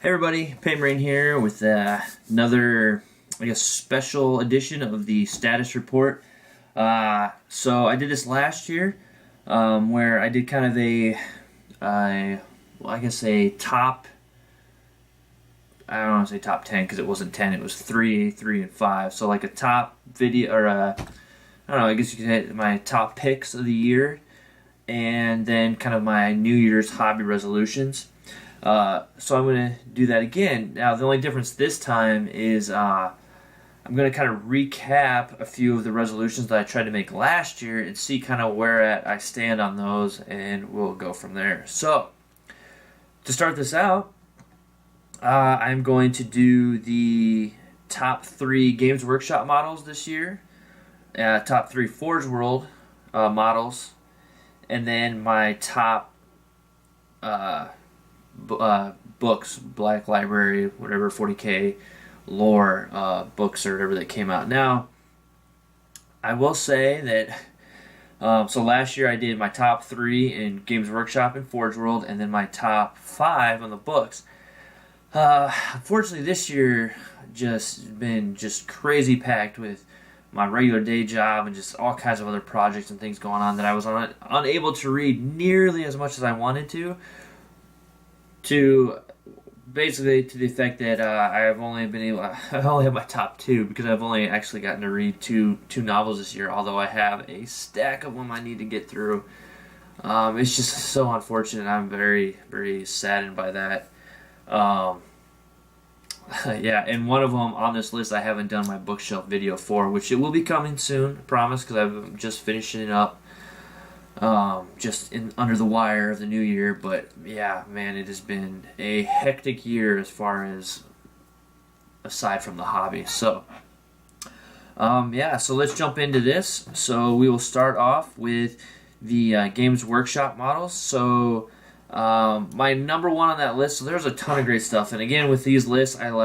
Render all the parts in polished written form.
Hey everybody, Paint Marine here with another, special edition of the status report. So I did this last year, where I did kind of a top. I don't want to say top 10 because it wasn't 10; it was 3, 3, and 5. So like a top video, or I don't know. I guess you could say my top picks of the year, and then kind of my New Year's hobby resolutions. So I'm going to do that again. Now, the only difference this time is I'm going to kind of recap a few of the resolutions that I tried to make last year and see kind of where I stand on those, and we'll go from there. So, to start this out, I'm going to do the top 3 Games Workshop models this year, top 3 Forge World models, and then my top books, Black Library, whatever, 40K lore books or whatever that came out. Now, I will say that so last year I did my top 3 in Games Workshop and Forge World, and then my top 5 on the books. Unfortunately, this year been crazy packed with my regular day job and just all kinds of other projects and things going on that I was unable to read nearly as much as I wanted to basically to the effect that I only have my top 2 because I've only actually gotten to read two novels this year, although I have a stack of them I need to get through. It's just so unfortunate. I'm very, very saddened by that. Yeah, and one of them on this list I haven't done my bookshelf video for, which it will be coming soon, I promise, because I'm just finishing it up. Under the wire of the new year, but yeah, man, it has been a hectic year aside from the hobby. So, so let's jump into this. So we will start off with the Games Workshop models. So, my number 1 on that list. So there's a ton of great stuff, and again, with these lists, I'll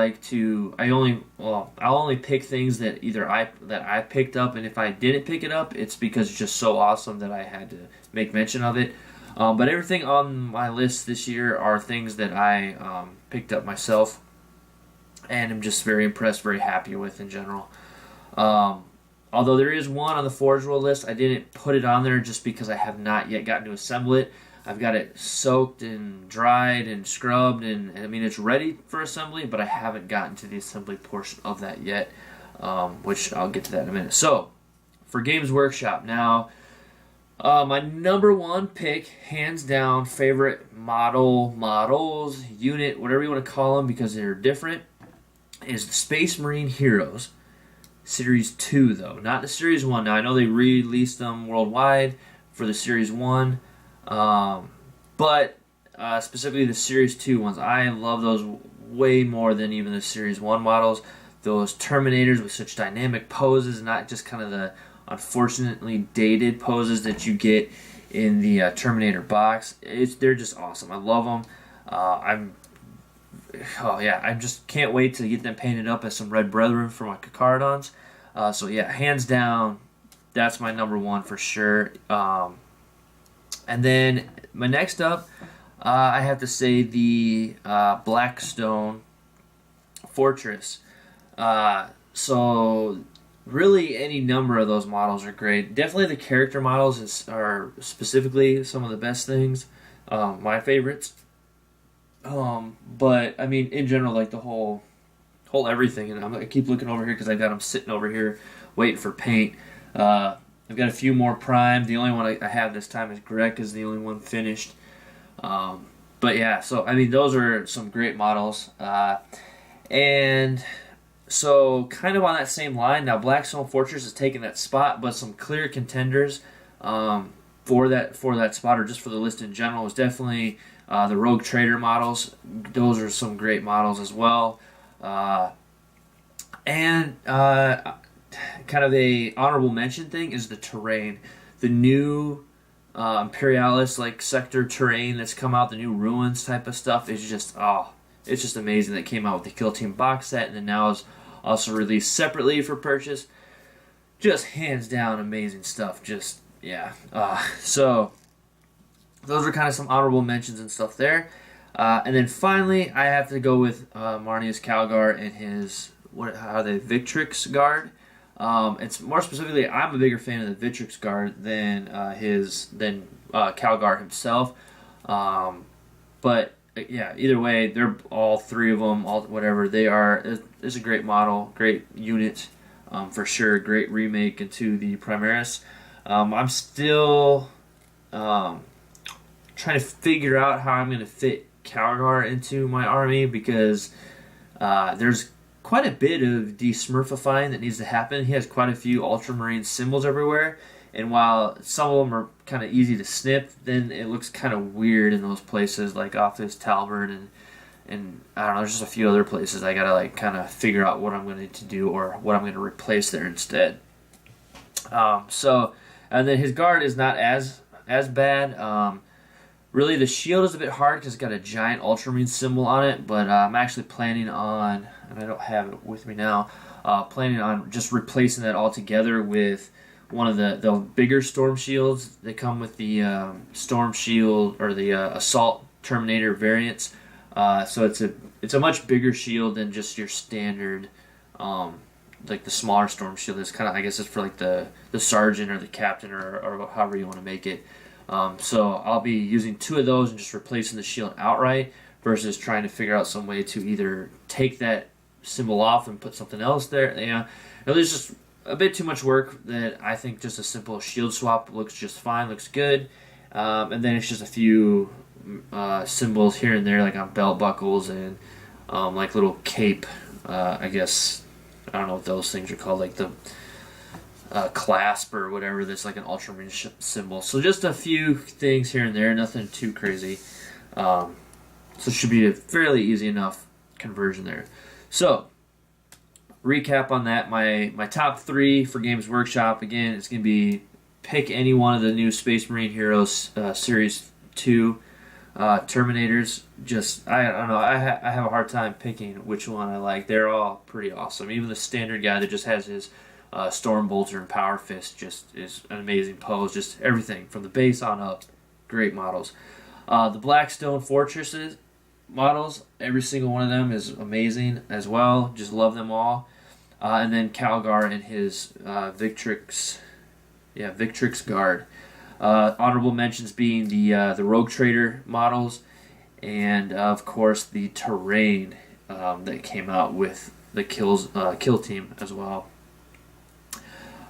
only pick things that I picked up, and if I didn't pick it up, it's because it's just so awesome that I had to make mention of it. But everything on my list this year are things that I picked up myself, and I'm just very impressed, very happy with in general. Although there is one on the Forge World list, I didn't put it on there just because I have not yet gotten to assemble it. I've got it soaked and dried and scrubbed, and I mean, it's ready for assembly, but I haven't gotten to the assembly portion of that yet, which I'll get to that in a minute. So, for Games Workshop, now, my number 1 pick, hands down, favorite models, unit, whatever you want to call them because they're different, is the Space Marine Heroes. Series 2, though, not the Series 1. Now, I know they re-released them worldwide for the Series 1, but specifically the Series 2 ones. I love those way more than even the Series 1 models. Those Terminators with such dynamic poses, not just kind of the unfortunately dated poses that you get in the Terminator box. They're just awesome. I love them. I just can't wait to get them painted up as some Red Brethren for my Cacardons. So yeah, hands down, that's my number 1 for sure. And then my next up, I have to say the Blackstone Fortress. So really any number of those models are great. Definitely the character models are specifically some of the best things, my favorites. But I mean, in general, like the whole everything. And I keep looking over here because I've got them sitting over here waiting for paint. I've got a few more primed. The only one I have this time is Greg, is the only one finished. But yeah, so I mean, those are some great models. And so kind of on that same line, now Blackstone Fortress is taking that spot, but some clear contenders for that spot, or just for the list in general, is definitely the Rogue Trader models. Those are some great models as well. Kind of a honorable mention thing is the terrain. The new Imperialis like sector terrain that's come out, the new ruins type of stuff is just it's just amazing. That came out with the Kill Team box set, and then now is also released separately for purchase. Just hands down amazing stuff. Just yeah. So those are kind of some honorable mentions and stuff there. And then finally, I have to go with Marnius Calgar and his, what are they, Victrix guard. It's more specifically, I'm a bigger fan of the Victrix guard than Calgar himself. But yeah, either way, they're all three of them, all whatever they are. It's a great model, great unit, for sure. Great remake into the Primaris. I'm still trying to figure out how I'm going to fit Calgar into my army because there's quite a bit of de-smurfifying that needs to happen. He has quite a few ultramarine symbols everywhere, and while some of them are kind of easy to snip, then it looks kind of weird in those places, like off his Talbert and I don't know, there's just a few other places I gotta like kind of figure out what I'm going to do or what I'm going to replace there instead. And then his guard is not as bad. Really, the shield is a bit hard because it's got a giant ultramarine symbol on it, but I'm actually planning on, and I don't have it with me now, planning on just replacing that altogether with one of the bigger storm shields. They come with the storm shield or the assault terminator variants, so it's a much bigger shield than just your standard, like the smaller storm shield. It's kind of, I guess it's for like the sergeant or the captain or however you want to make it. So I'll be using two of those and just replacing the shield outright versus trying to figure out some way to either take that symbol off and put something else there. There's just a bit too much work that I think just a simple shield swap looks just fine, looks good. And then it's just a few symbols here and there, like on belt buckles and like little cape, I guess. I don't know what those things are called, like the clasp or whatever, that's like an ultramarine symbol. So just a few things here and there, nothing too crazy. So it should be a fairly easy enough conversion there. So recap on that, my top three for Games Workshop, again, it's going to be pick any one of the new Space Marine Heroes Series 2 Terminators. Just, I don't know, I have a hard time picking which one I like. They're all pretty awesome. Even the standard guy that just has his Storm Bolter and Power Fist just is an amazing pose. Just everything from the base on up, great models. The Blackstone Fortresses models, every single one of them is amazing as well. Just love them all. And then Calgar and his Victrix guard. Honorable mentions being the Rogue Trader models, and of course the terrain that came out with the kill team as well.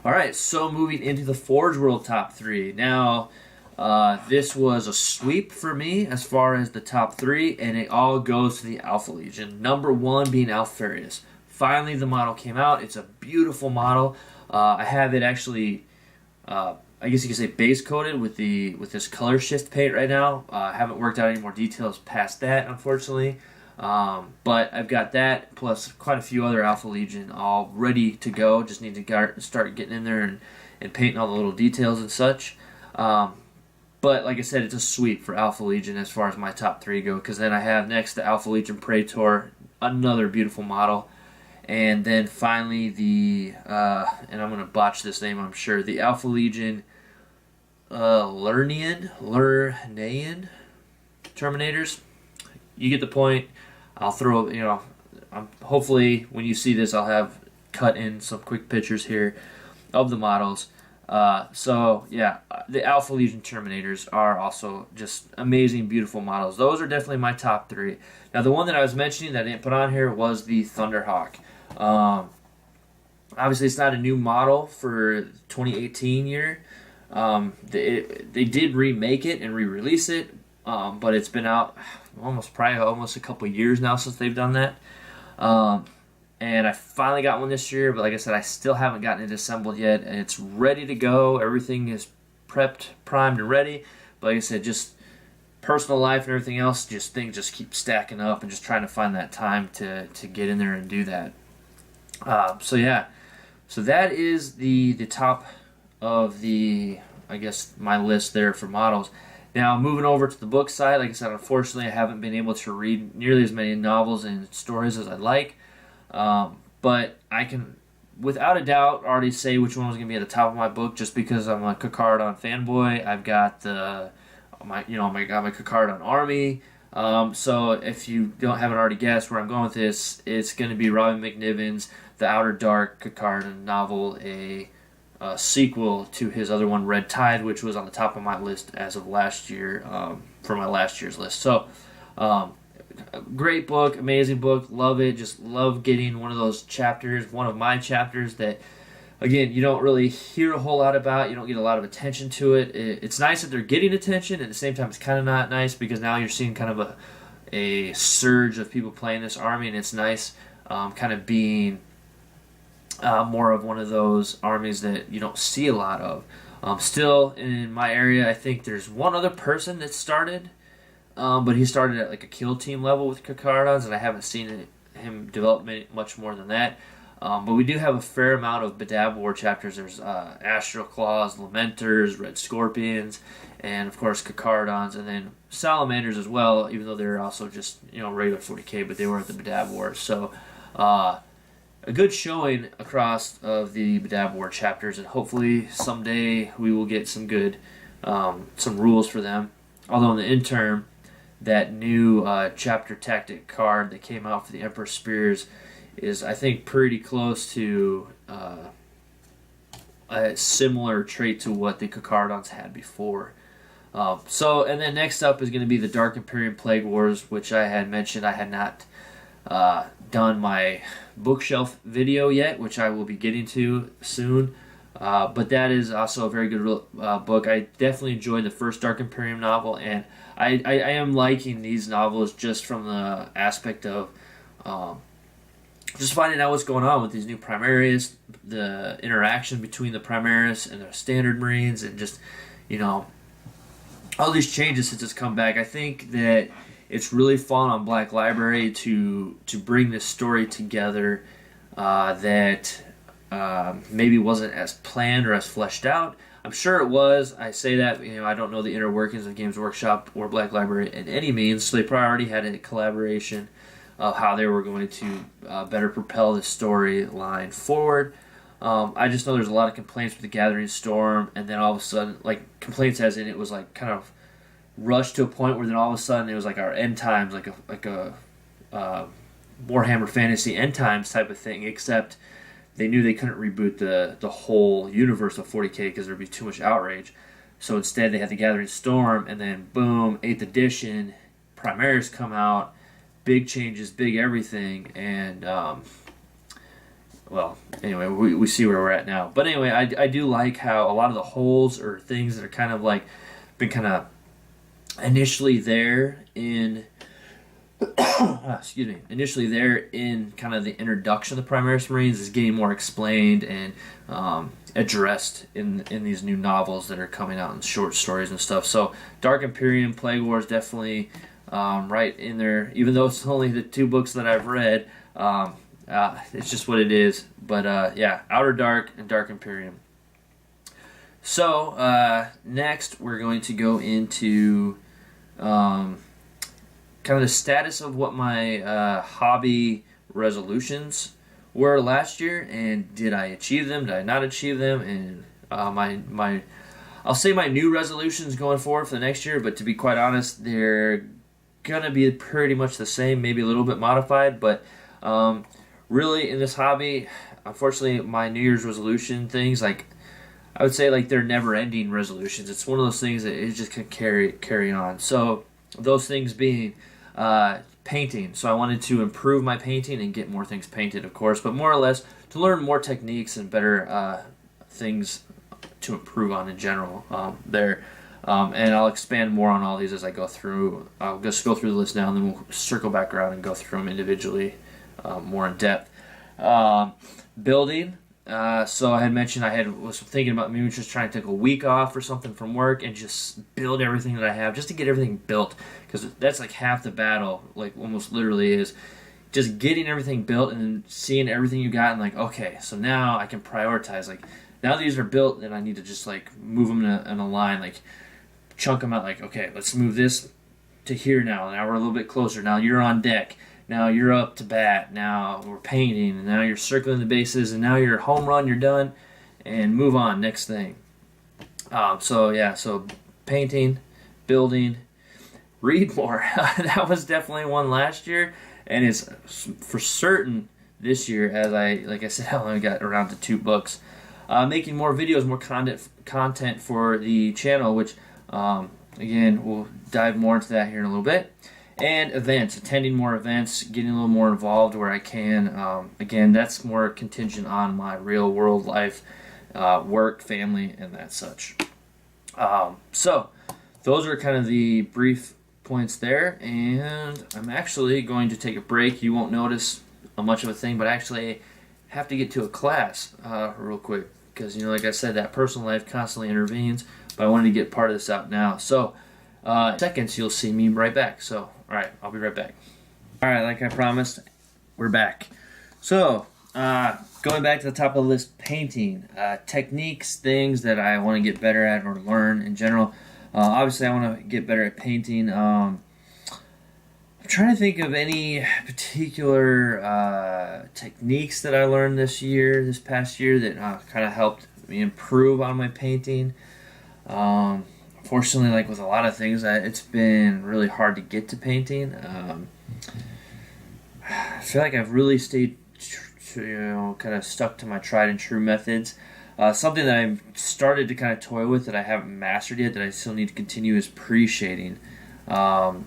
Alright, so moving into the Forge World top 3. Now, this was a sweep for me as far as the top 3, and it all goes to the Alpha Legion. Number 1 being Alfarius. Finally, the model came out. It's a beautiful model. I have it actually, I guess you could say base coated with this color shift paint right now. I haven't worked out any more details past that, unfortunately. But I've got that, plus quite a few other Alpha Legion all ready to go. Just need to start getting in there and painting all the little details and such. But like I said, it's a sweep for Alpha Legion as far as my top 3 go, because then I have next the Alpha Legion Praetor, another beautiful model. And then finally and I'm going to botch this name, I'm sure, the Alpha Legion Lernaean Terminators. You get the point. I'll throw, hopefully when you see this, I'll have cut in some quick pictures here of the models. So yeah, the Alpha Legion Terminators are also just amazing, beautiful models. Those are definitely my top 3. Now the one that I was mentioning that I didn't put on here was the Thunderhawk. Obviously it's not a new model for 2018 year. They did remake it and re-release it, but it's been out almost a couple years now since they've done that. And I finally got one this year, but like I said, I still haven't gotten it assembled yet, and it's ready to go. Everything is prepped, primed, and ready. But like I said, just personal life and everything else, things just keep stacking up, and just trying to find that time to get in there and do that. So that is the top of my list there for models. Now, moving over to the book side, like I said, unfortunately, I haven't been able to read nearly as many novels and stories as I'd like. But I can, without a doubt, already say which one was going to be at the top of my book, just because I'm a Cacardon fanboy. I've got my Cacardon army. So if you haven't already guessed where I'm going with this, it's going to be Robin McNiven's The Outer Dark Cacardan novel, a sequel to his other one, Red Tide, which was on the top of my list as of last year, for my last year's list. So, great book, amazing book, love it. Just love getting one of those chapters, one of my chapters that, again, you don't really hear a whole lot about. You don't get a lot of attention to it. It's nice that they're getting attention. At the same time, it's kind of not nice because now you're seeing kind of a surge of people playing this army, and it's nice kind of being more of one of those armies that you don't see a lot of. Still, in my area, I think there's one other person that started, but he started at like a kill team level with Cacardons, and I haven't seen him develop much more than that. But we do have a fair amount of Badab War chapters. There's Astral Claws, Lamenters, Red Scorpions, and of course Cacardons, and then Salamanders as well, even though they're also just regular 40k, but they were at the Badab War. So a good showing across of the Badab War chapters, and hopefully someday we will get some good some rules for them. Although in the interim, that new chapter tactic card that came out for the Emperor Spears is, I think, pretty close to a similar trait to what the Cacardons had before. And then next up is going to be the Dark Imperium Plague Wars, which I had mentioned I had not done my bookshelf video yet, which I will be getting to soon. But that is also a very good book. I definitely enjoyed the first Dark Imperium novel, and I am liking these novels just from the aspect of just finding out what's going on with these new Primaris, the interaction between the Primaris and the Standard Marines, and just, all these changes since it's come back. I think that it's really fallen on Black Library to bring this story together that maybe wasn't as planned or as fleshed out. I'm sure it was. I say that, I don't know the inner workings of Games Workshop or Black Library in any means, so they probably already had a collaboration of how they were going to better propel the storyline forward. I just know there's a lot of complaints with the Gathering Storm, and then all of a sudden, like, complaints as in it was like kind of rushed to a point where then all of a sudden it was like our end times, like a Warhammer Fantasy end times type of thing, except they knew they couldn't reboot the whole universe of 40k because there'd be too much outrage. So instead they had the Gathering Storm, and then boom, 8th edition, Primaris come out, big changes, big everything, and anyway, we see where we're at now. But anyway, I do like how a lot of the holes or things that are kind of like been kind of initially there in initially there in kind of the introduction of the Primaris Marines is getting more explained and addressed in these new novels that are coming out in short stories and stuff. So Dark Imperium Plague Wars definitely right in there, even though it's only the 2 books that I've read. It's just what it is. But Outer Dark and Dark Imperium. So next we're going to go into kind of the status of what my hobby resolutions were last year, and did I achieve them, did I not achieve them, and I'll say my new resolutions going forward for the next year, but to be quite honest, they're gonna be pretty much the same, maybe a little bit modified, but really in this hobby, unfortunately, my New Year's resolution things, like, I would say, like, they're never-ending resolutions. It's one of those things that it just can carry on. So those things being painting. So I wanted to improve my painting and get more things painted, of course, but more or less to learn more techniques and better things to improve on in general there. And I'll expand more on all these as I go through. I'll just go through the list now, and then we'll circle back around and go through them individually more in depth. Building. So I had mentioned was thinking about maybe just trying to take a week off or something from work and just build everything that I have, just to get everything built, because that's like half the battle, like almost literally is just getting everything built and then seeing everything you got and like, okay, so now I can prioritize, like, now these are built, then I need to just like move them in a line, like chunk them out, like, okay, let's move this to here now we're a little bit closer, now you're on deck, now you're up to bat, now we're painting, and now you're circling the bases, and now you're home run, you're done, and move on, next thing. So painting, building, read more. That was definitely one last year, and it's for certain this year, as like I said, I only got around to 2 books. Making more videos, more content for the channel, which again, we'll dive more into that here in a little bit. And events, attending more events, getting a little more involved where I can. Again, that's more contingent on my real world life, work, family, and that such. So those are kind of the brief points there, and I'm actually going to take a break. You won't notice much of a thing, but I actually have to get to a class real quick because, like I said, that personal life constantly intervenes, but I wanted to get part of this out now. So seconds, you'll see me right back. So all right, I'll be right back. All right, like I promised, we're back. So going back to the top of the list, painting, techniques, things that I want to get better at or learn in general. Obviously, I want to get better at painting. I'm trying to think of any particular techniques that I learned this past year, that kind of helped me improve on my painting. Fortunately, like with a lot of things, it's been really hard to get to painting. I feel like I've really stayed, kind of stuck to my tried and true methods. Something that I've started to kind of toy with that I haven't mastered yet, that I still need to continue, is pre-shading,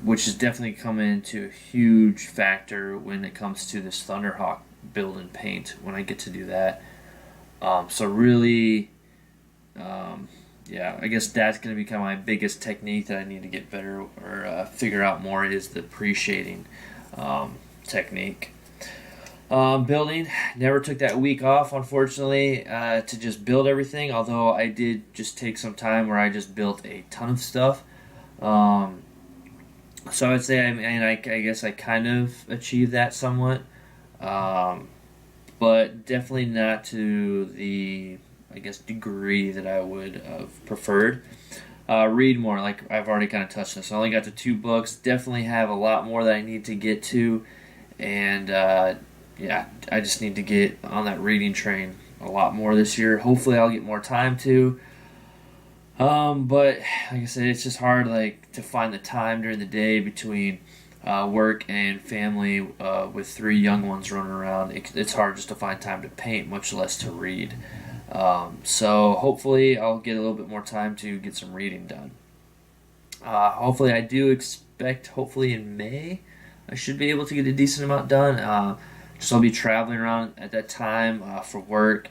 which has definitely come into a huge factor when it comes to this Thunderhawk build and paint, when I get to do that. So really, yeah, I guess that's going to become my biggest technique that I need to get better or figure out more, is the pre-shading technique. Building, never took that week off, unfortunately, to just build everything, although I did just take some time where I just built a ton of stuff. So I would say, I guess I kind of achieved that somewhat, but definitely not to the, I guess, degree that I would have preferred. Read more, like I've already kind of touched on. So I only got to 2 books, definitely have a lot more that I need to get to, and yeah, I just need to get on that reading train a lot more this year. Hopefully I'll get more time to. But like I said, it's just hard to find the time during the day between work and family with 3 young ones running around. It's hard just to find time to paint, much less to read. So hopefully I'll get a little bit more time to get some reading done. Hopefully I do expect, hopefully in May, I should be able to get a decent amount done. So I'll be traveling around at that time for work.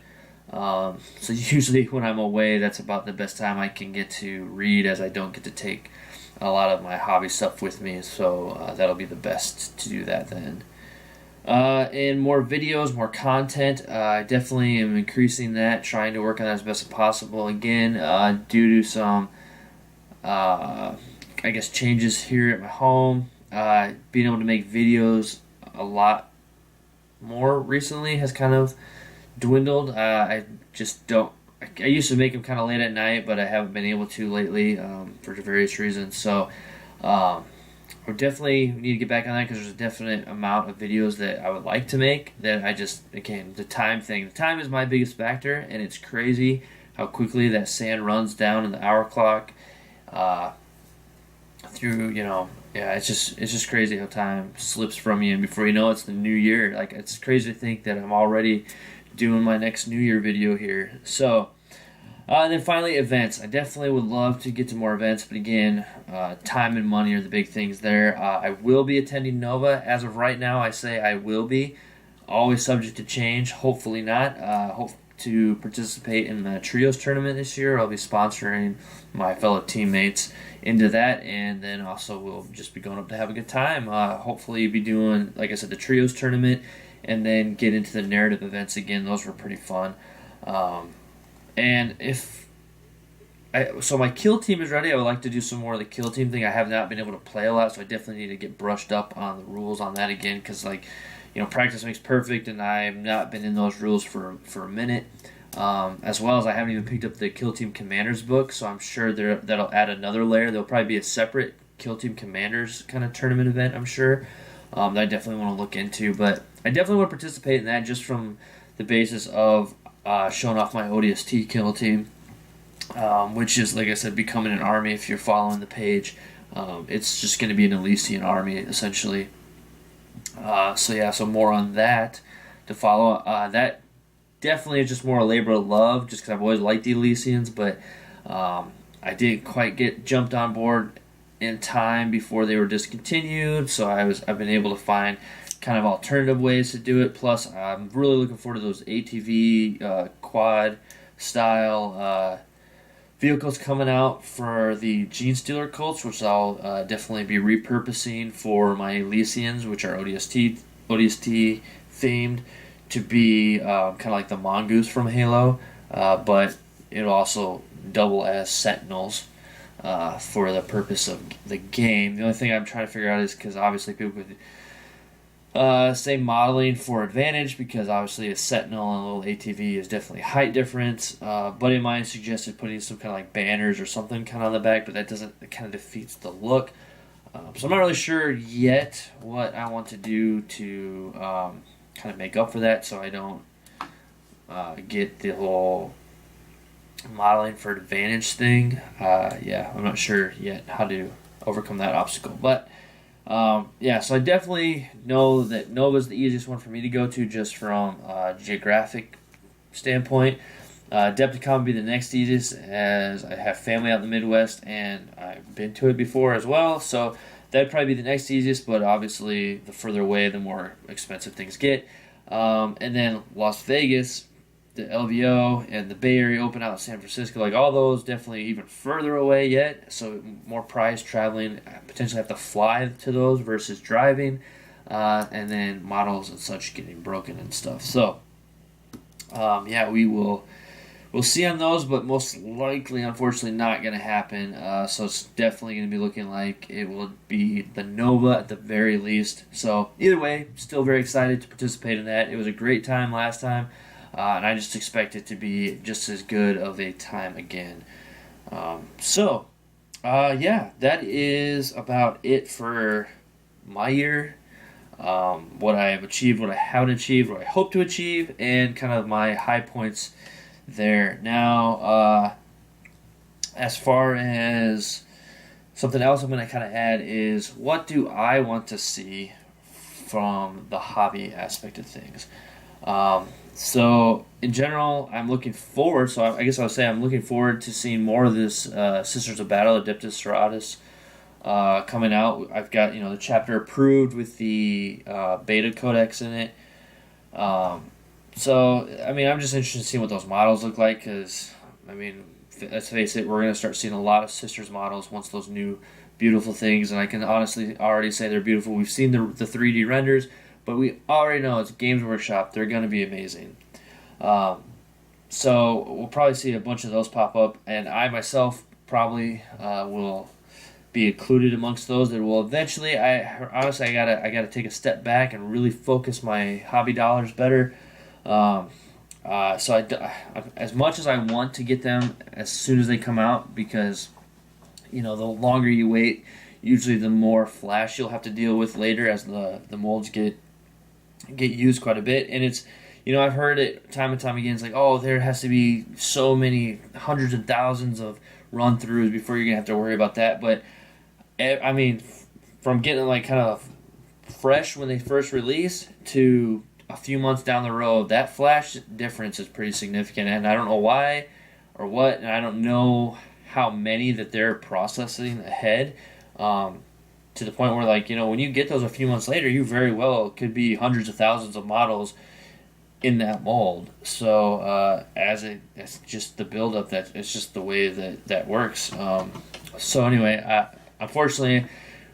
So usually when I'm away, that's about the best time I can get to read, as I don't get to take a lot of my hobby stuff with me. So that'll be the best to do that then. And more videos, more content. I definitely am increasing that, trying to work on that as best as possible. Again, due to some, I guess, changes here at my home, being able to make videos a lot more recently has kind of dwindled. I just don't. I used to make them kind of late at night, but I haven't been able to lately for various reasons. So we definitely need to get back on that, because there's a definite amount of videos that I would like to make that I just, again, the time thing. The time is my biggest factor, and it's crazy how quickly that sand runs down in the hour clock. Through, yeah, it's just crazy how time slips from you, and before you know it's the new year. Like, it's crazy to think that I'm already doing my next New Year video here. So, and then finally, events. I definitely would love to get to more events, but again, time and money are the big things there. I will be attending Nova. As of right now, I say I will be. Always subject to change. Hopefully not. Hope to participate in the Trios tournament this year. I'll be sponsoring my fellow teammates into that, and then also we'll just be going up to have a good time. Hopefully be doing, like I said, the Trios tournament, and then get into the narrative events again. Those were pretty fun. And so my kill team is ready. I would like to do some more of the kill team thing. I have not been able to play a lot, so I definitely need to get brushed up on the rules on that again, because practice makes perfect, and I've not been in those rules for a minute. As well as I haven't even picked up the Kill Team Commanders book, so I'm sure that'll add another layer. There'll probably be a separate Kill Team Commanders kind of tournament event, I'm sure, that I definitely want to look into. But I definitely want to participate in that, just from the basis of showing off my ODST Kill Team, which is, like I said, becoming an army if you're following the page. It's just going to be an Elysian army, essentially. So more on that to follow. That definitely is just more a labor of love, just because I've always liked the Elysians, but I didn't quite get jumped on board in time before they were discontinued. So I've been able to find kind of alternative ways to do it. Plus, I'm really looking forward to those ATV quad style vehicles coming out for the Gene Stealer cults, which I'll definitely be repurposing for my Elysians, which are ODST themed, to be kind of like the Mongoose from Halo, but it'll also double as Sentinels for the purpose of the game. The only thing I'm trying to figure out is, because obviously people could say modeling for advantage, because obviously a Sentinel and a little ATV is definitely height difference. Buddy of mine suggested putting some kind of like banners or something kind of on the back, but it kind of defeats the look. So I'm not really sure yet what I want to do to kind of make up for that, so I don't get the whole modeling for advantage thing. I'm not sure yet how to overcome that obstacle, but so I definitely know that Nova's the easiest one for me to go to, just from a geographic standpoint. Adepticon would be the next easiest, as I have family out in the Midwest and I've been to it before as well, so that'd probably be the next easiest, but obviously the further away, the more expensive things get. And then Las Vegas, the LVO, and the Bay Area Open out in San Francisco, like all those definitely even further away yet, so more price traveling, potentially have to fly to those versus driving, and then models and such getting broken and stuff. So we'll see on those, but most likely, unfortunately, not going to happen. So it's definitely going to be looking like it will be the Nova at the very least. So either way, still very excited to participate in that. It was a great time last time. And I just expect it to be just as good of a time again. That is about it for my year. What I have achieved, what I haven't achieved, what I hope to achieve, and kind of my high points there. Now, as far as something else I'm going to kind of add is, what do I want to see from the hobby aspect of things? So in general, I'm looking forward. So I guess I would say I'm looking forward to seeing more of this Sisters of Battle, Adeptus Sororitas, coming out. I've got the chapter approved with the beta codex in it. So I mean, I'm just interested in seeing what those models look like, because I mean, let's face it, we're gonna start seeing a lot of Sisters models once those new beautiful things, and I can honestly already say they're beautiful. We've seen the 3D renders, but we already know it's Games Workshop. They're going to be amazing. So we'll probably see a bunch of those pop up, and I myself probably will be included amongst those that will eventually. I gotta take a step back and really focus my hobby dollars better. As much as I want to get them as soon as they come out, because the longer you wait, usually the more flash you'll have to deal with later, as the molds get used quite a bit. And it's, I've heard it time and time again. It's like, oh, there has to be so many hundreds and thousands of run throughs before you're gonna have to worry about that. But I mean, from getting like kind of fresh when they first release to a few months down the road, that flash difference is pretty significant, and I don't know why or what, and I don't know how many that they're processing ahead, to the point where, like, when you get those a few months later, you very well could be hundreds of thousands of models in that mold. So it's just the build-up, that it's just the way that works. So anyway, unfortunately,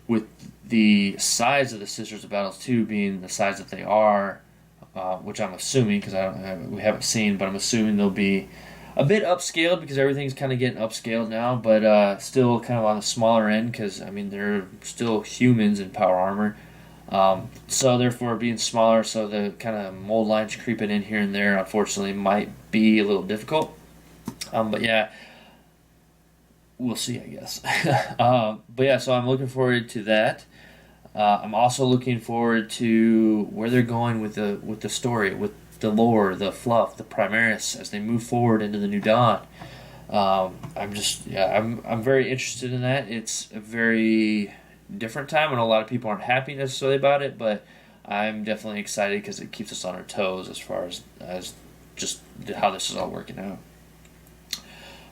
with the size of the Sisters of Battles 2 being the size that they are, which I'm assuming, because we haven't seen, but I'm assuming they'll be a bit upscaled, because everything's kind of getting upscaled now, but still kind of on the smaller end, because I mean, they're still humans in power armor. So therefore, being smaller, so the kind of mold lines creeping in here and there, unfortunately, might be a little difficult. But yeah, we'll see, I guess. But yeah, so I'm looking forward to that. I'm also looking forward to where they're going with the story, with the lore, the fluff, the Primaris, as they move forward into the New Dawn. I'm very interested in that. It's a very different time, and a lot of people aren't happy necessarily about it, but I'm definitely excited because it keeps us on our toes as far as just how this is all working out.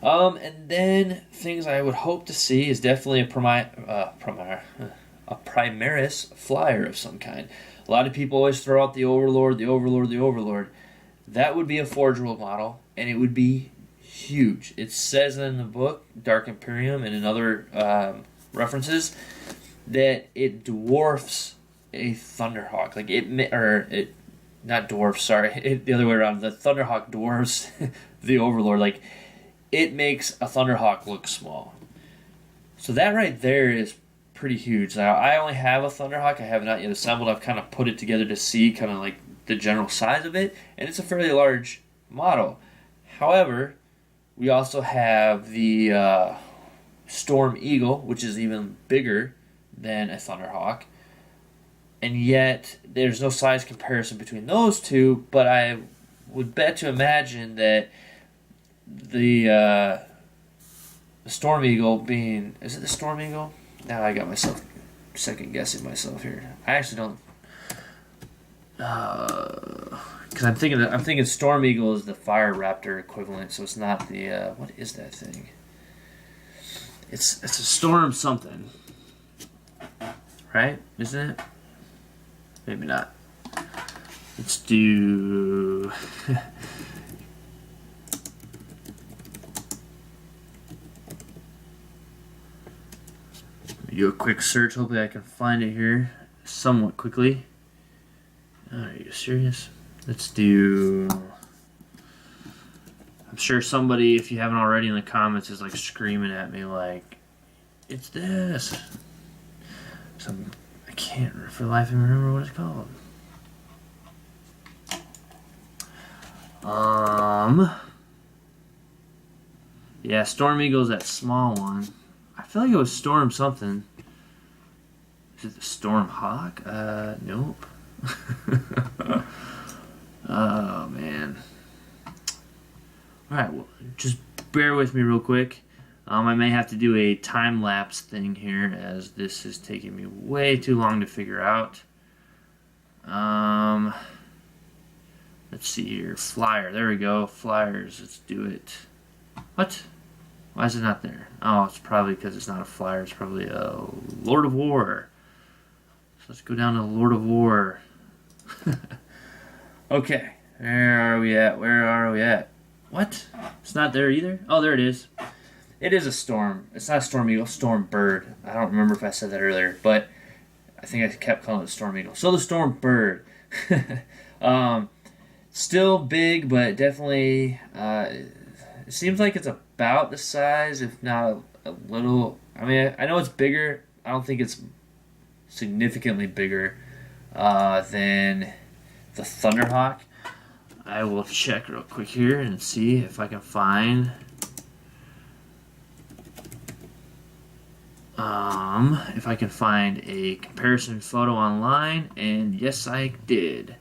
And then things I would hope to see is definitely a Primaris flyer of some kind. A lot of people always throw out the Overlord, the Overlord, the Overlord. That would be a Forge World model, and it would be huge. It says in the book, Dark Imperium, and in other references, that it dwarfs a Thunderhawk. Like it not dwarfs. Sorry, the other way around. The Thunderhawk dwarfs the Overlord. Like it makes a Thunderhawk look small. So that right there is pretty huge. Now I only have a Thunderhawk. I have not yet assembled. I've kind of put it together to see kind of like the general size of it, and it's a fairly large model. However, we also have the Storm Eagle, which is even bigger than a Thunderhawk, and yet there's no size comparison between those two, but I would bet to imagine that the Storm Eagle being... Is it the Storm Eagle? Now I got myself second guessing myself here. I actually don't... Because I'm thinking Storm Eagle is the Fire Raptor equivalent, so it's not the... what is that thing? It's a Storm something. Right? Isn't it? Maybe not. Let's do... do a quick search. Hopefully I can find it here somewhat quickly. Are you serious? Let's do... I'm sure somebody, if you haven't already in the comments, is like screaming at me like, it's this. I can't for the life of me remember what it's called. Yeah, Storm Eagle's that small one. I feel like it was Storm something. Is it the Storm Hawk? Nope. Oh, man. Alright, well, just bear with me real quick. I may have to do a time-lapse thing here, as this is taking me way too long to figure out. Let's see here. Flyer. There we go. Flyers. Let's do it. What? Why is it not there? Oh, it's probably because it's not a flyer. It's probably a Lord of War. So let's go down to Lord of War. Okay. Where are we at? Where are we at? What? It's not there either? Oh, there it is. It is a Storm. It's not a Storm Eagle. Storm Bird. I don't remember if I said that earlier, but I think I kept calling it Storm Eagle. So the Storm Bird. Still big, but definitely... it seems like it's about the size, if not a little... I mean, I know it's bigger. I don't think it's significantly bigger than the Thunderhawk. I will check real quick here and see if I can find... if I can find a comparison photo online, and yes, I did.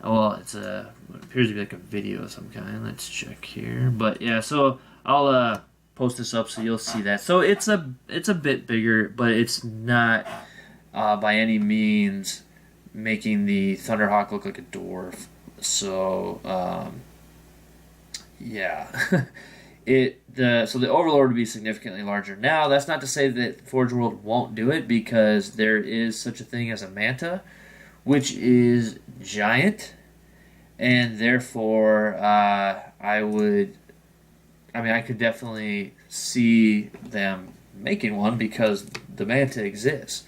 Well, it appears to be like a video of some kind. Let's check here. But yeah, so I'll post this up so you'll see that. So it's a bit bigger, but it's not by any means making the Thunderhawk look like a dwarf. So yeah. So the Overlord would be significantly larger. Now, that's not to say that Forge World won't do it, because there is such a thing as a Manta, which is giant, and therefore I could definitely see them making one because the Manta exists.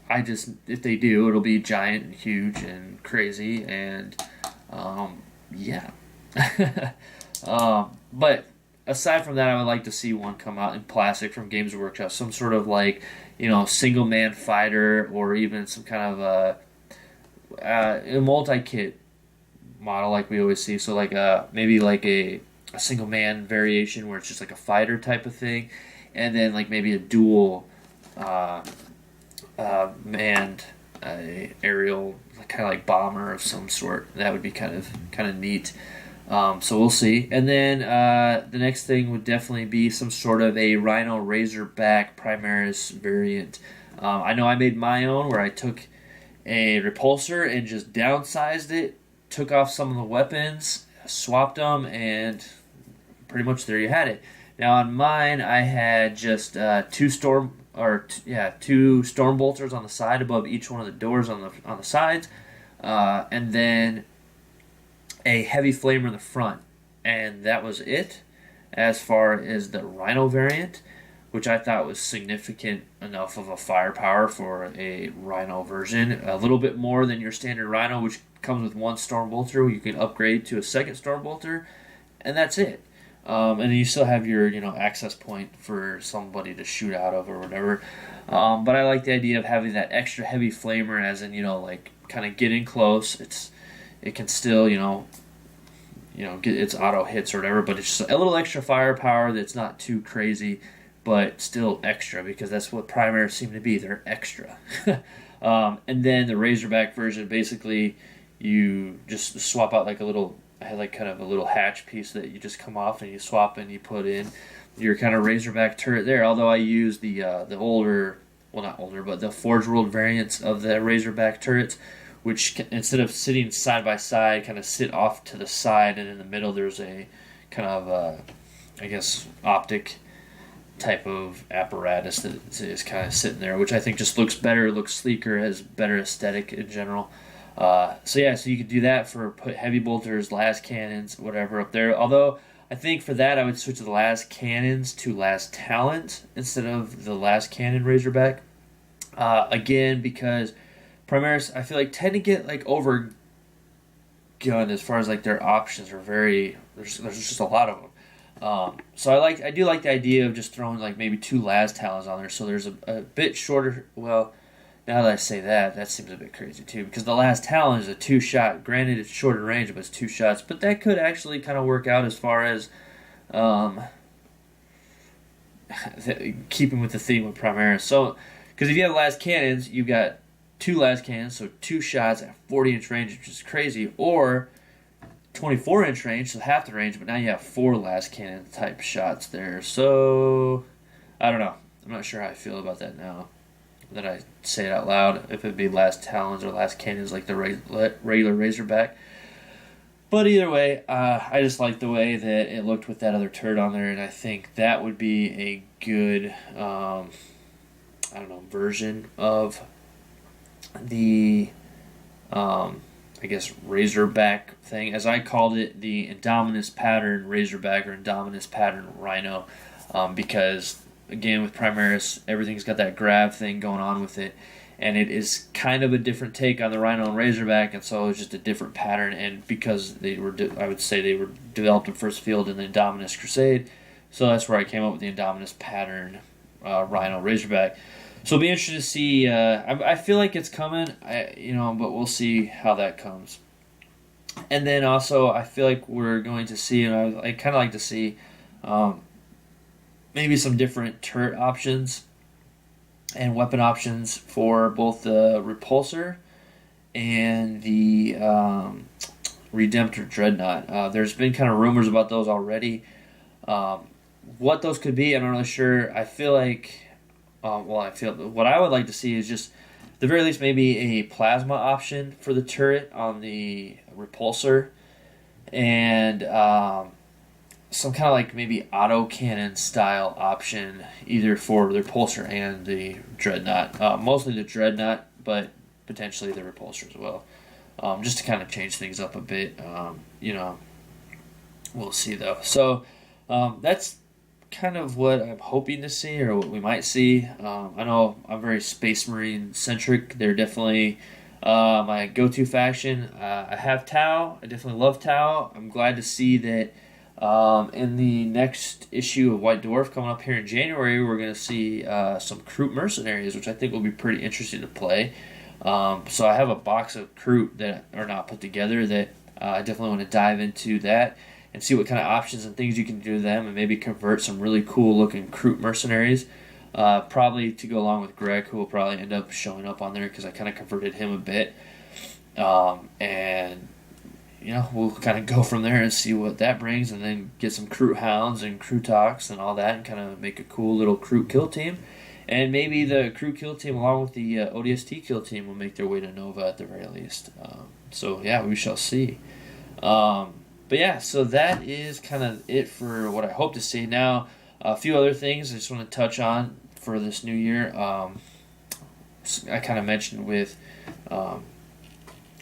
If they do, it'll be giant and huge and crazy, and yeah. But aside from that, I would like to see one come out in plastic from Games Workshop, some sort of like, single man fighter, or even some kind of a multi-kit model like we always see. So like maybe like a single man variation where it's just like a fighter type of thing, and then like maybe a dual manned aerial kind of like bomber of some sort. That would be kind of neat. So we'll see. And then the next thing would definitely be some sort of a Rhino Razorback Primaris variant. I know I made my own where I took a repulsor and just downsized it, took off some of the weapons, swapped them, and pretty much there you had it. Now on mine, I had just two storm bolters on the side above each one of the doors on the sides, and then a heavy flamer in the front, and that was it as far as the Rhino variant, which I thought was significant enough of a firepower for a Rhino version. A little bit more than your standard Rhino, which comes with one storm bolter. You can upgrade to a second storm bolter, and that's it. And then you still have your access point for somebody to shoot out of or whatever. But I like the idea of having that extra heavy flamer, as in like kind of get in close. It can still get its auto hits or whatever, but it's just a little extra firepower that's not too crazy, but still extra, because that's what Primaris seem to be. They're extra. And then the Razorback version, basically, you just swap out I had kind of a little hatch piece that you just come off and you swap and you put in your kind of Razorback turret there. Although I use the older, well not older, but the Forge World variants of the Razorback turrets, which instead of sitting side by side, kind of sit off to the side, and in the middle there's a kind of, optic type of apparatus that is kind of sitting there, which I think just looks better, looks sleeker, has better aesthetic in general. So you could do that for put heavy bolters, las cannons, whatever up there. Although I think for that I would switch the las cannons to las talons instead of the las cannon Razorback. Again, because Primaris, I feel like, tend to get overgunned as far as their options are very. There's just a lot of them. So I do like the idea of just throwing maybe two las talons on there, so there's a bit shorter. Well, now that I say that seems a bit crazy too, because the las talon is a 2-shot. Granted, it's shorter range, but it's 2 shots. But that could actually kind of work out as far as keeping with the theme of Primaris. So, because if you have las cannons, you've got 2 las cannons, so 2 shots at 40-inch range, which is crazy, or 24-inch range, so half the range, but now you have 4 las cannon type shots there. So, I don't know. I'm not sure how I feel about that now that I say it out loud, if it'd be las talons or las cannons like the regular Razorback. But either way, I just like the way that it looked with that other turret on there, and I think that would be a good, version of the, Razorback thing. As I called it, the Indominus pattern Razorback or Indominus pattern Rhino, because, again, with Primaris, everything's got that grab thing going on with it, and it is kind of a different take on the Rhino and Razorback, and so it's just a different pattern. And because I would say they were developed in first field in the Indominus Crusade, so that's where I came up with the Indominus pattern Rhino Razorback. So it'll be interesting to see. I feel like it's coming, but we'll see how that comes. And then also, I feel like we're going to see, and I kind of like to see, maybe some different turret options and weapon options for both the Repulsor and the Redemptor Dreadnought. There's been kind of rumors about those already. What those could be, I'm not really sure. I feel like, what I would like to see is just, at the very least, maybe a plasma option for the turret on the Repulsor, and some kind of like maybe autocannon style option either for the Repulsor and the Dreadnought. Mostly the Dreadnought, but potentially the Repulsor as well. Just to kind of change things up a bit. We'll see though. So that's kind of what I'm hoping to see, or what we might see. I know I'm very Space Marine centric. They're definitely my go-to faction. I have Tau. I definitely love Tau. I'm glad to see that in the next issue of White Dwarf coming up here in January, we're going to see some Kroot mercenaries, which I think will be pretty interesting to play. So I have a box of Kroot that are not put together that I definitely want to dive into that and see what kind of options and things you can do to them, and maybe convert some really cool looking Kroot mercenaries. Probably to go along with Greg, who will probably end up showing up on there because I kind of converted him a bit. And we'll kind of go from there and see what that brings, and then get some crew hounds and crew talks and all that, and kind of make a cool little crew kill team. And maybe the crew kill team, along with the ODST kill team, will make their way to Nova at the very least. So yeah, we shall see. But yeah, so that is kind of it for what I hope to see. Now, a few other things I just want to touch on for this new year. I kind of mentioned with, or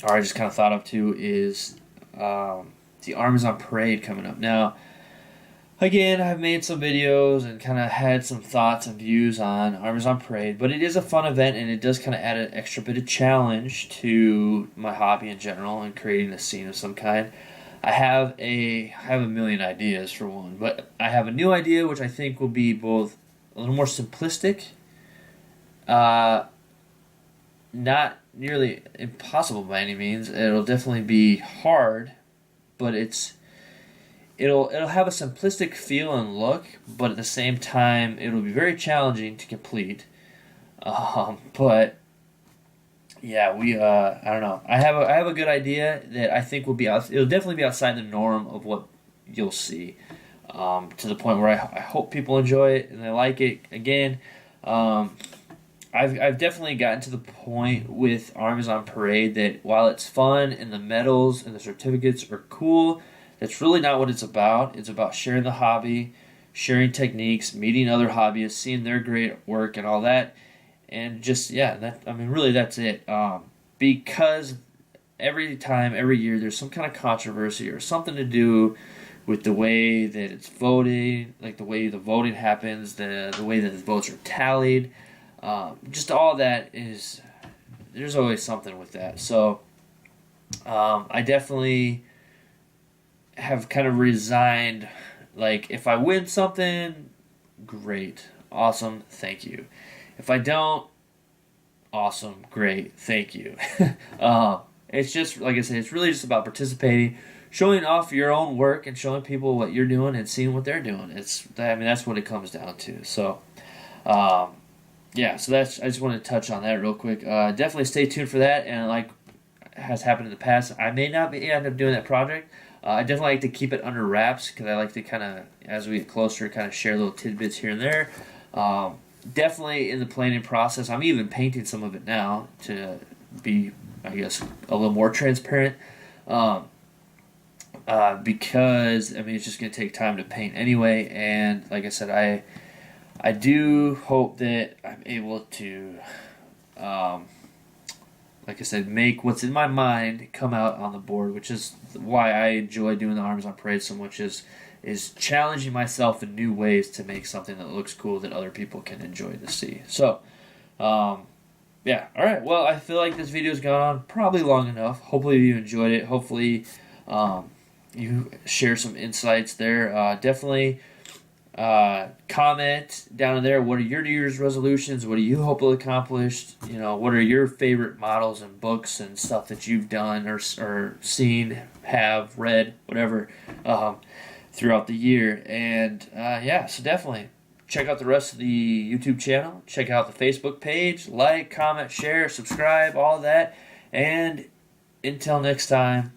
I just kind of thought of too, is the Arms on Parade coming up. Now, again, I've made some videos and kind of had some thoughts and views on Arms on Parade, but it is a fun event, and it does kind of add an extra bit of challenge to my hobby in general and creating a scene of some kind. I have a million ideas for one, but I have a new idea which I think will be both a little more simplistic, not nearly impossible by any means. It'll definitely be hard, but it'll have a simplistic feel and look, but at the same time it'll be very challenging to complete. But yeah, I don't know. I have a good idea that I think will be out. It'll definitely be outside the norm of what you'll see, to the point where I hope people enjoy it and they like it. Again, I've definitely gotten to the point with Arms on Parade that while it's fun and the medals and the certificates are cool, that's really not what it's about. It's about sharing the hobby, sharing techniques, meeting other hobbyists, seeing their great work and all that. And just, really that's it. Because every year, there's some kind of controversy or something to do with the way that it's voted, like the way the voting happens, the way that the votes are tallied. Just all that there's always something with that. So I definitely have kind of resigned. Like, if I win something, great, awesome, thank you. If I don't, awesome, great, thank you. It's just, like I said, it's really just about participating, showing off your own work, and showing people what you're doing and seeing what they're doing. That's what it comes down to. So, so I just wanted to touch on that real quick. Definitely stay tuned for that, and like has happened in the past, I may not end up doing that project. I definitely like to keep it under wraps, because I like to kind of, as we get closer, kind of share little tidbits here and there. Definitely in the planning process. I'm even painting some of it now to be, I guess, a little more transparent. Because it's just going to take time to paint anyway. And like I said, I do hope that I'm able to, like I said, make what's in my mind come out on the board, which is why I enjoy doing the Arms on Parade so much, is challenging myself in new ways to make something that looks cool that other people can enjoy to see. So, yeah, all right. Well, I feel like this video's gone on probably long enough. Hopefully you enjoyed it. Hopefully you share some insights there. Definitely comment down in there. What are your New Year's resolutions? What do you hope to accomplish? What are your favorite models and books and stuff that you've done or seen, have read, whatever, throughout the year. And so definitely check out the rest of the YouTube channel. Check out the Facebook page. Like, comment, share, subscribe, all that. And until next time,